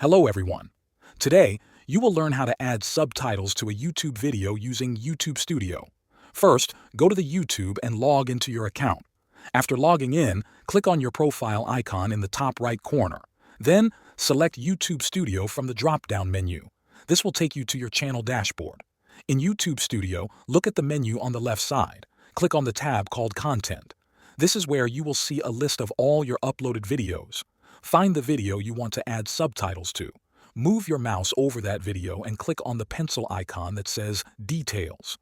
Hello everyone. Today, you will learn how to add subtitles to a YouTube video using YouTube Studio. First, go to the YouTube and log into your account. After logging in, click on your profile icon in the top right corner. Then, select YouTube Studio from the drop-down menu. This will take you to your channel dashboard. In YouTube Studio, look at the menu on the left side. Click on the tab called Content. This is where you will see a list of all your uploaded videos. Find the video you want to add subtitles to. Move your mouse over that video and click on the pencil icon that says Details.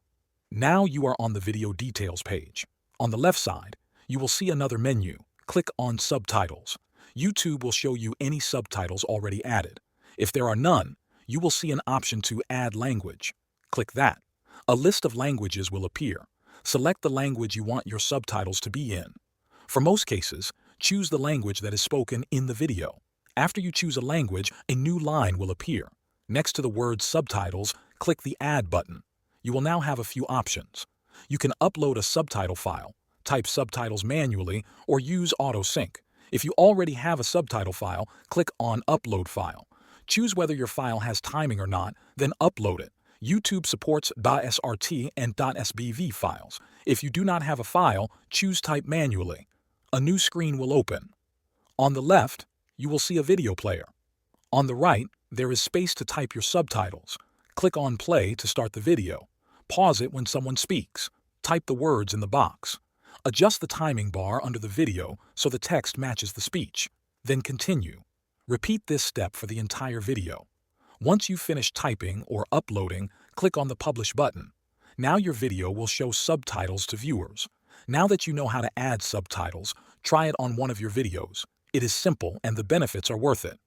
Now you are on the Video Details page. On the left side, you will see another menu. Click on Subtitles. YouTube will show you any subtitles already added. If there are none, you will see an option to Add Language. Click that. A list of languages will appear. Select the language you want your subtitles to be in. For most cases, choose the language that is spoken in the video. After you choose a language, a new line will appear. Next to the word Subtitles, click the Add button. You will now have a few options. You can upload a subtitle file, type subtitles manually, or use auto-sync. If you already have a subtitle file, click on Upload File. Choose whether your file has timing or not, then upload it. YouTube supports .srt and .sbv files. If you do not have a file, choose Type manually. A new screen will open. On the left, you will see a video player. On the right, there is space to type your subtitles. Click on Play to start the video. Pause it when someone speaks. Type the words in the box. Adjust the timing bar under the video so the text matches the speech. Then continue. Repeat this step for the entire video. Once you finish typing or uploading, click on the Publish button. Now your video will show subtitles to viewers. Now that you know how to add subtitles, try it on one of your videos. It is simple and the benefits are worth it.